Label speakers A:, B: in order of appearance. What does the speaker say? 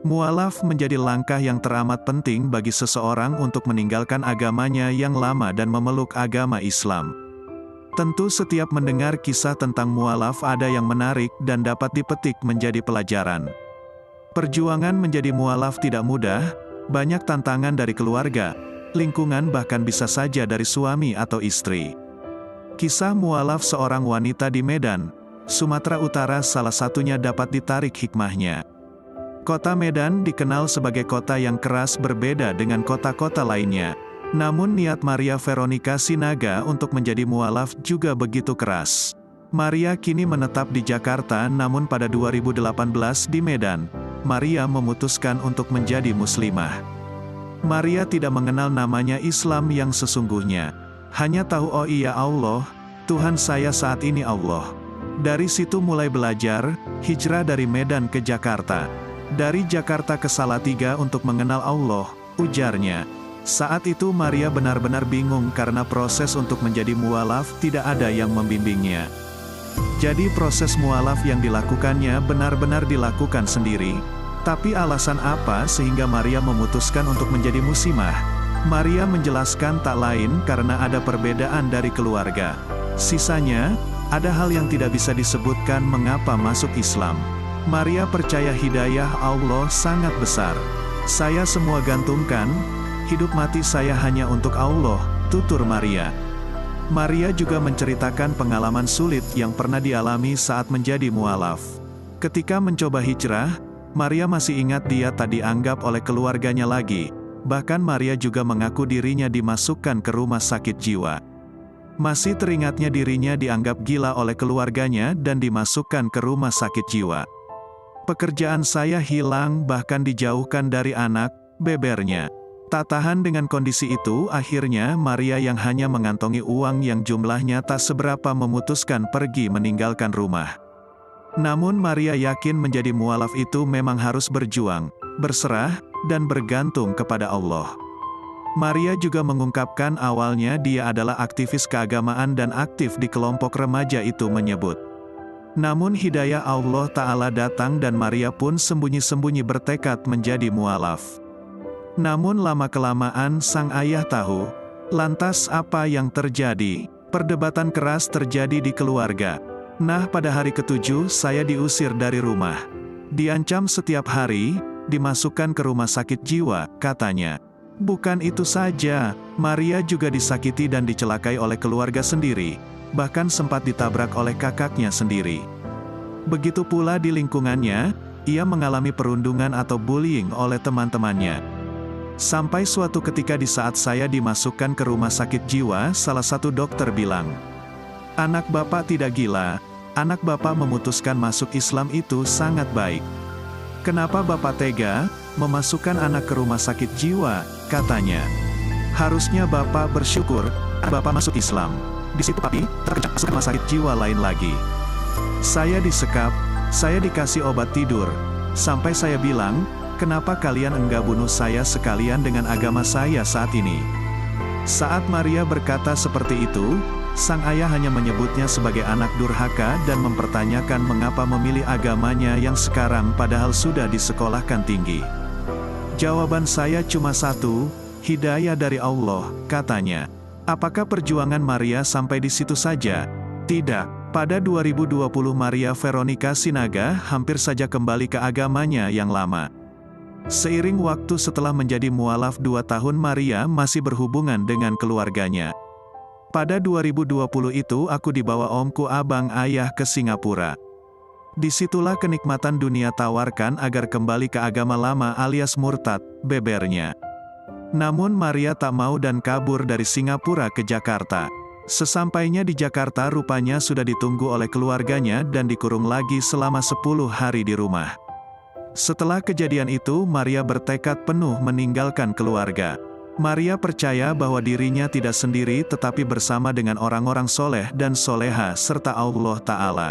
A: Mualaf menjadi langkah yang teramat penting bagi seseorang untuk meninggalkan agamanya yang lama dan memeluk agama Islam. Tentu setiap mendengar kisah tentang mualaf ada yang menarik dan dapat dipetik menjadi pelajaran. Perjuangan menjadi mualaf tidak mudah, banyak tantangan dari keluarga, lingkungan bahkan bisa saja dari suami atau istri. Kisah mualaf seorang wanita di Medan, Sumatera Utara salah satunya dapat ditarik hikmahnya. Kota Medan dikenal sebagai kota yang keras berbeda dengan kota-kota lainnya. Namun niat Maria Veronica Sinaga untuk menjadi mualaf juga begitu keras. Maria kini menetap di Jakarta, namun pada 2018 di Medan, Maria memutuskan untuk menjadi muslimah. Maria tidak mengenal namanya Islam yang sesungguhnya. Hanya tahu oh iya Allah, Tuhan saya saat ini Allah. Dari situ mulai belajar, hijrah dari Medan ke Jakarta. Dari Jakarta ke Salatiga untuk mengenal Allah, ujarnya. Saat itu Maria benar-benar bingung karena proses untuk menjadi mualaf tidak ada yang membimbingnya. Jadi proses mualaf yang dilakukannya benar-benar dilakukan sendiri. Tapi alasan apa sehingga Maria memutuskan untuk menjadi muslimah? Maria menjelaskan tak lain karena ada perbedaan dari keluarga. Sisanya, ada hal yang tidak bisa disebutkan mengapa masuk Islam. Maria percaya hidayah Allah sangat besar. Saya semua gantungkan, hidup mati saya hanya untuk Allah, tutur Maria. Maria juga menceritakan pengalaman sulit yang pernah dialami saat menjadi mualaf. Ketika mencoba hijrah, Maria masih ingat dia tak dianggap oleh keluarganya lagi. Bahkan Maria juga mengaku dirinya dimasukkan ke rumah sakit jiwa. Masih teringatnya dirinya dianggap gila oleh keluarganya dan dimasukkan ke rumah sakit jiwa. Pekerjaan saya hilang bahkan dijauhkan dari anak, bebernya. Tak tahan dengan kondisi itu, akhirnya Maria yang hanya mengantongi uang yang jumlahnya tak seberapa memutuskan pergi meninggalkan rumah. Namun Maria yakin menjadi mualaf itu memang harus berjuang, berserah, dan bergantung kepada Allah. Maria juga mengungkapkan awalnya dia adalah aktivis keagamaan dan aktif di kelompok remaja itu menyebut. Namun hidayah Allah Ta'ala datang dan Maria pun sembunyi-sembunyi bertekad menjadi mualaf. Namun lama-kelamaan sang ayah tahu, lantas apa yang terjadi? Perdebatan keras terjadi di keluarga. Nah pada hari ke-7 saya diusir dari rumah. Diancam setiap hari, dimasukkan ke rumah sakit jiwa, katanya. Bukan itu saja, Maria juga disakiti dan dicelakai oleh keluarga sendiri. Bahkan sempat ditabrak oleh kakaknya sendiri. Begitu pula di lingkungannya, ia mengalami perundungan atau bullying oleh teman-temannya. Sampai suatu ketika di saat saya dimasukkan ke rumah sakit jiwa, salah satu dokter bilang, "Anak bapak tidak gila, anak bapak memutuskan masuk Islam itu sangat baik. Kenapa bapak tega memasukkan anak ke rumah sakit jiwa?" katanya. "Harusnya bapak bersyukur, bapak masuk Islam." Di situ papi terkejut masuk rumah sakit jiwa lain lagi. Saya disekap, saya dikasih obat tidur. Sampai saya bilang, "Kenapa kalian enggak bunuh saya sekalian dengan agama saya saat ini?" Saat Maria berkata seperti itu, sang ayah hanya menyebutnya sebagai anak durhaka dan mempertanyakan mengapa memilih agamanya yang sekarang padahal sudah disekolahkan tinggi. Jawaban saya cuma satu, hidayah dari Allah, katanya. Apakah perjuangan Maria sampai di situ saja? Tidak. Pada 2020 Maria Veronica Sinaga hampir saja kembali ke agamanya yang lama. Seiring waktu setelah menjadi mualaf 2 tahun Maria masih berhubungan dengan keluarganya. Pada 2020 itu aku dibawa omku abang ayah ke Singapura. Disitulah kenikmatan dunia tawarkan agar kembali ke agama lama alias murtad, bebernya. Namun Maria tak mau dan kabur dari Singapura ke Jakarta. Sesampainya di Jakarta rupanya sudah ditunggu oleh keluarganya dan dikurung lagi selama 10 hari di rumah. Setelah kejadian itu Maria bertekad penuh meninggalkan keluarga. Maria percaya bahwa dirinya tidak sendiri tetapi bersama dengan orang-orang soleh dan soleha serta Allah Ta'ala.